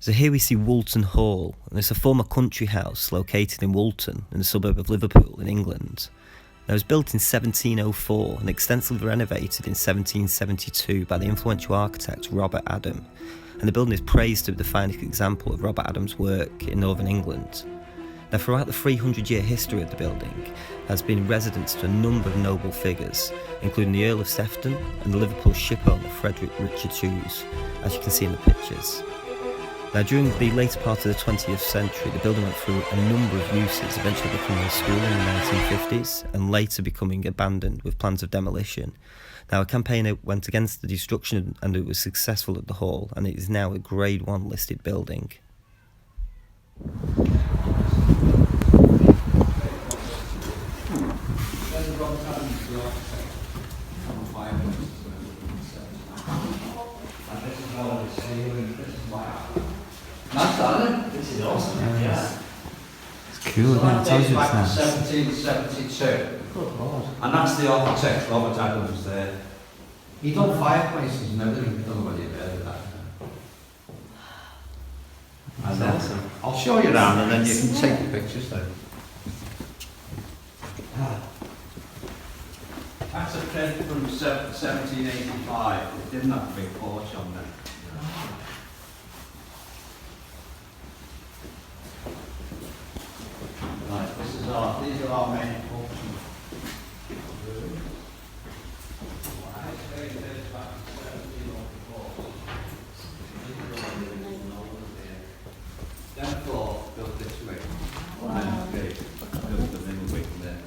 So here we see Woolton Hall, and it's a former country house located in Woolton, in the suburb of Liverpool in England. Now, it was built in 1704 and extensively renovated in 1772 by the influential architect Robert Adam, and the building is praised to be the finest example of Robert Adam's work in northern England. Now, throughout the 300-year history of the building, has been residence to a number of noble figures, including the Earl of Sefton and the Liverpool shipowner Frederick Richards Leyland, as you can see in the pictures. Now, during the later part of the 20th century, the building went through a number of uses, eventually becoming a school in the 1950s and later becoming abandoned with plans of demolition. Now, a campaign went against the destruction and it was successful at the Hall, and it is now a Grade 1 listed building. This is awesome. Yeah. It's cool, isn't it? It tells you Back it's to nice. 1772. And that's the architect, Robert Adams there. He done fireplaces and everything. I don't know whether you've heard of that. And then, awesome. I'll show you around and then you can take the pictures then. That's a print from 1785. It didn't have a big porch on there. Right, these are our main pubs. Then floor built this way. Wow. Built the middle wing there.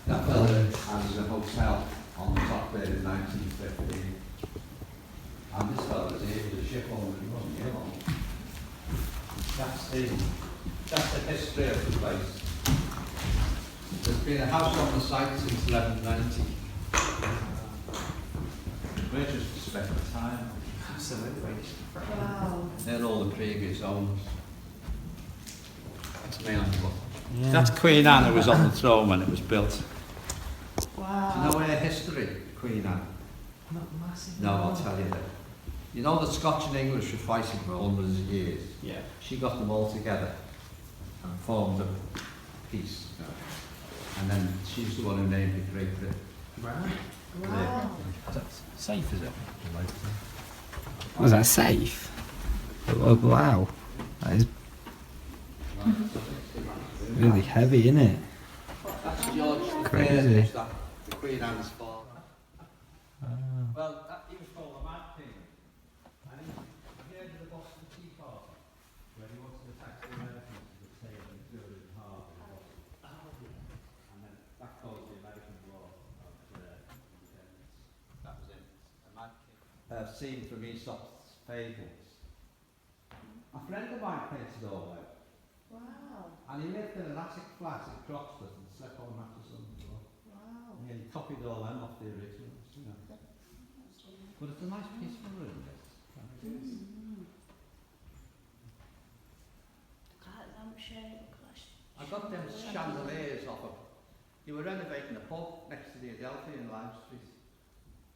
That building has a hotel on the top there in 1915. And this fellow was here, was a ship owner, he wasn't here long. That's the history of the place. There's been a house on the site since 1190. We're just spent the time. Absolutely. Wow. They're all the previous owners. That's me on the book. Yeah. That's Queen Anne who was on the throne when it was built. Wow. Do you know her history, Queen Anne? Not massive. No, I'll tell you that. You know the Scotch and English were fighting for hundreds of years? Yeah. She got them all together and formed a peace. And then she's the one who named it Great Britain. Wow. That's safe, is it? Was that safe? Oh, wow. That is really heavy, isn't it? That's George the Crazy. the Queen Anne's father. Well, he was called the Mad King. And he heard of the Boston Tea Party, where he wanted to tax the Americans to the sale of Woolton Hall in Boston. And then that caused the American War of independence. That was it. A Mad King. Scene from Aesop's Fables. A friend of mine painted all that. Wow. And he lived in an attic flat in Croxford and slept on a mattress on the floor. Wow. Yeah, he copied all them off the originals, you know. But it's a nice peaceful room, this. I got them chandeliers off of. You were renovating a pub next to the Adelphi in Lime Street.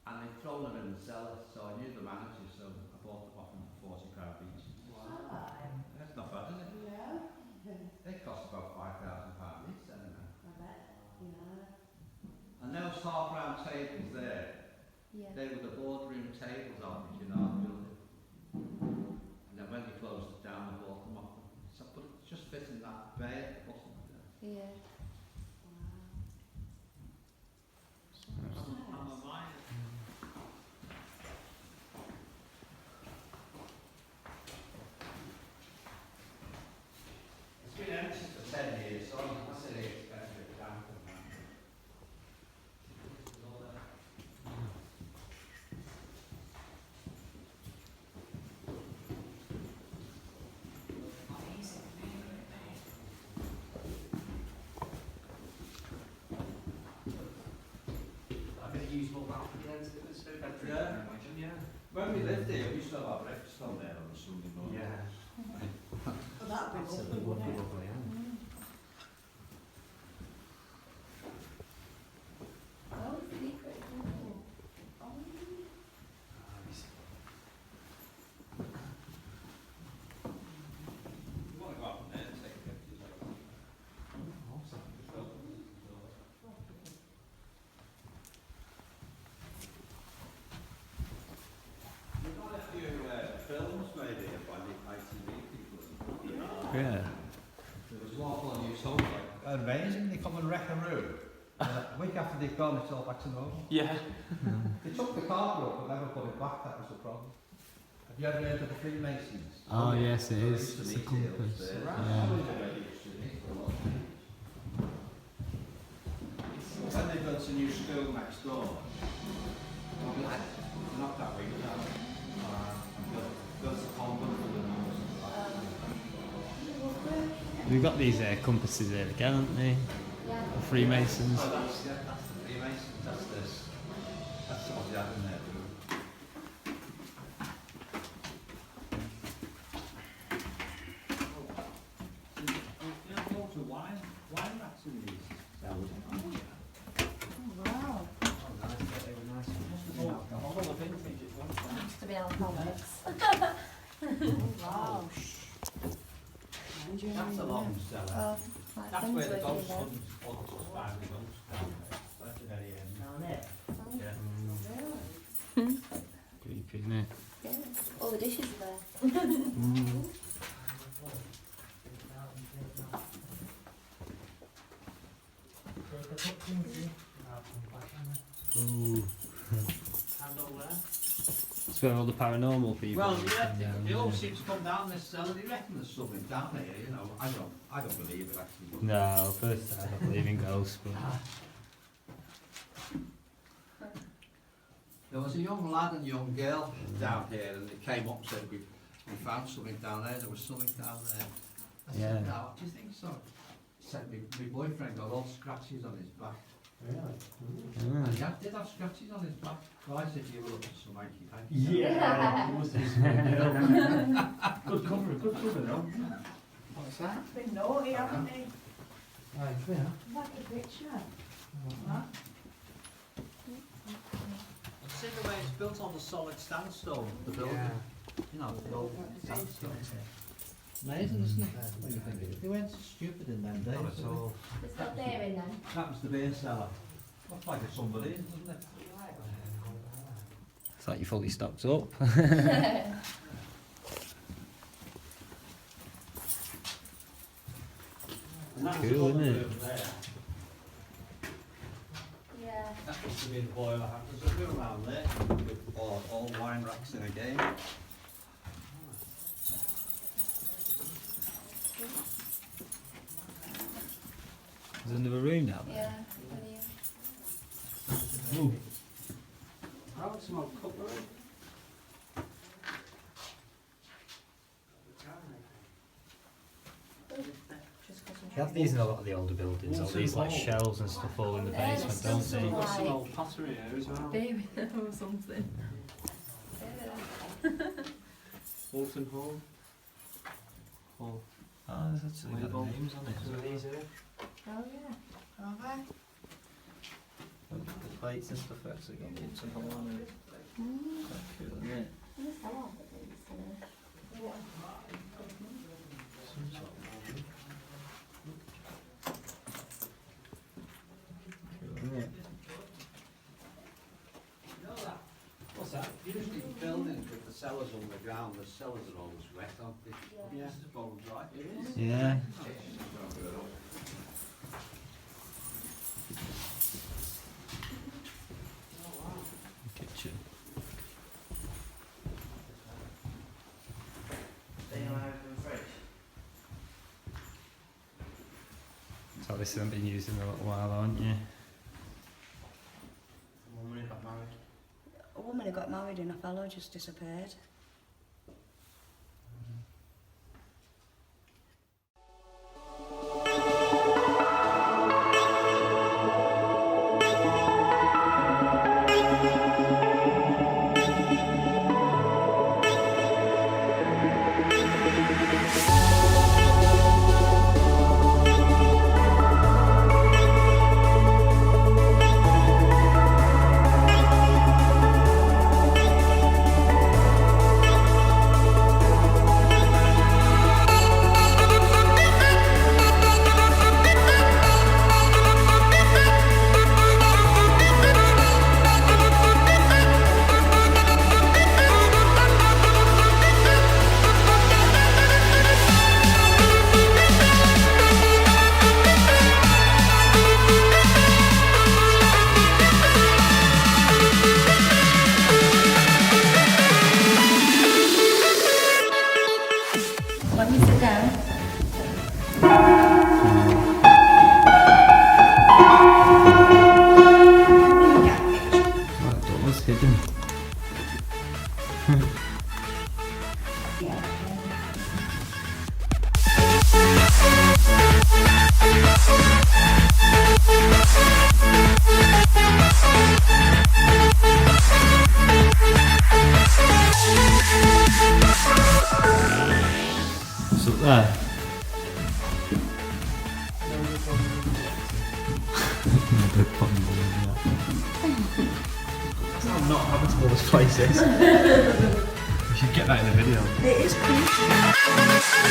And they'd thrown them in the cellar, so I knew the manager, so I bought them off him for £40 each. Wow. That's not bad, is it? Yeah. They cost about £5,000 each, then. I bet. Yeah. And those half round tables there, Yeah. they were the boardroom tables on which in our building. And then when they closed it down, I bought them off them. So, but it just fit in that bay at the bottom of there. Yeah. I'm a miner. It's been empty for 10 years, so I said it's better to get down from that. When we lived there, we used to have breakfast on there on a Sunday morning. Yeah. Well, that'd be lovely, wouldn't it? Oh, secret. Oh. after they've gone, it's all back to normal. Yeah. They took the carpet up but never put it back, that was the problem. Have you ever heard of the Freemasons? Oh yes, it There is. used to It's be a compass. deals there. Yeah. When they built a new school next door, not that way, built a convent for the nuns. We've got these compasses here again, haven't we? Yeah. The Freemasons. Oh, that's the Freemasons, that's this. That's what they had in there. Wine rats in these cells. Wow. Vintage as well. Must have been alcoholics. Wow. That's a long cellar. Oh, my That's friends where the work ghost in there. hunters found the ghosts down there. That's the very end. Down there? Yeah. Creepy, isn't it? Yeah. All the dishes are there. Ooh. It's where all the paranormal people. Well, come yeah, down, they all isn't seem to come down this cellar. They reckon there's something down there, you know. I don't believe it actually. it? No, first I don't believe in ghosts, but There was a young lad and young girl down here, and they came up and said, we found something down there. There was something down there. I Yeah. said, no, do you think so? He said, my boyfriend got all scratches on his back. yeah. And he did have scratches on his back. Well, I said, you were looking for some hanky-panky. Yeah. Good cover though. What's that? Been naughty, haven't they? Right, yeah. Like a picture. See the way it's built on the solid sandstone, the building. You know, the old sandstone. Amazing, isn't it? What do you think? They weren't so stupid in them days. Not at all. There's got there in them. That was the beer cellar. Looks like a submarine, doesn't it? It's like you're fully stocked up. Cool, isn't it? Yeah. That must have been the boiler. There's a room around there with all wine racks in again. There's another room down there. Yeah. Brilliant. Ooh. I would smell cutlery. They have these in a lot of the older buildings, all these like shelves and stuff all in the Yeah, basement, there's don't still they? some Got some like old pottery here as well. baby or something. Woolton Hall. Hall. Oh, there's actually got Label. names on it. So these here. Oh yeah. Are they? The plates and stuff actually got Woolton Hall on it. Quite cool, isn't it? Where's that one? It's gonna- Cool, isn't it? You know that? What's that? Usually buildings with the cellars underground, the cellars are always wet, aren't they? Yeah. This is bottom dry. It is. Yeah. Kitchen. So obviously haven't been used in a little while, haven't you? A woman who got married and a fellow just disappeared. hidden. Yeah. What's up there? I'm not habitable, this place is. We should get that in the video. It is creepy.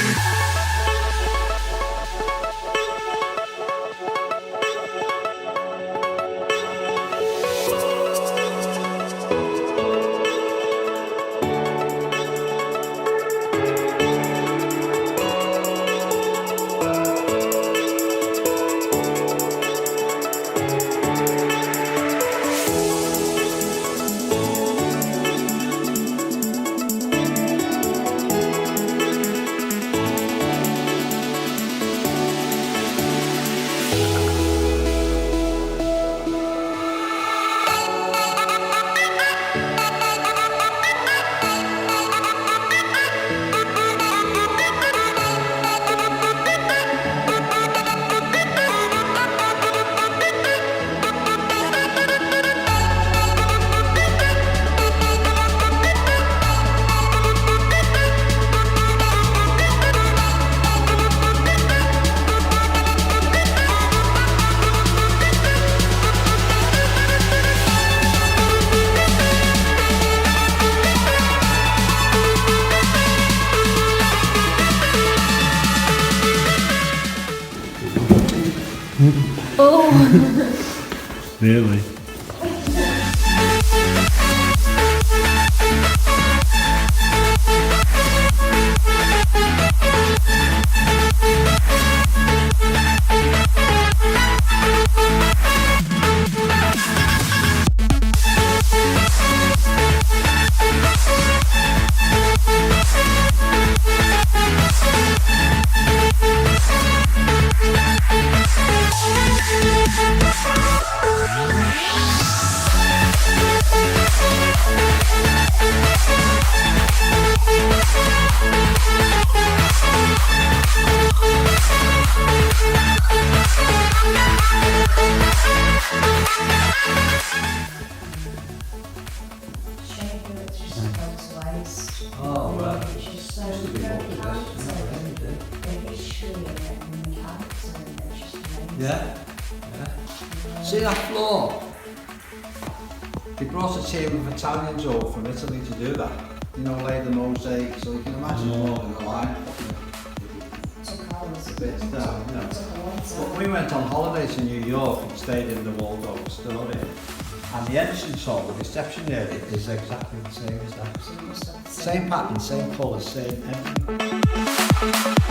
Really? Oh, right. It's just so very character. The history of it and the character and it's just amazing. Yeah. See that floor? They brought a team of Italians over from Italy to do that. You know, lay the mosaic, so you can imagine walking the line, Took hours. the bits down, you know. Took a long But time. we went on holiday to New York and stayed in the Waldorf Astoria. And the entrance hall, the reception area, is exactly the same as that. So you must have the Same pattern, same colours, same everything.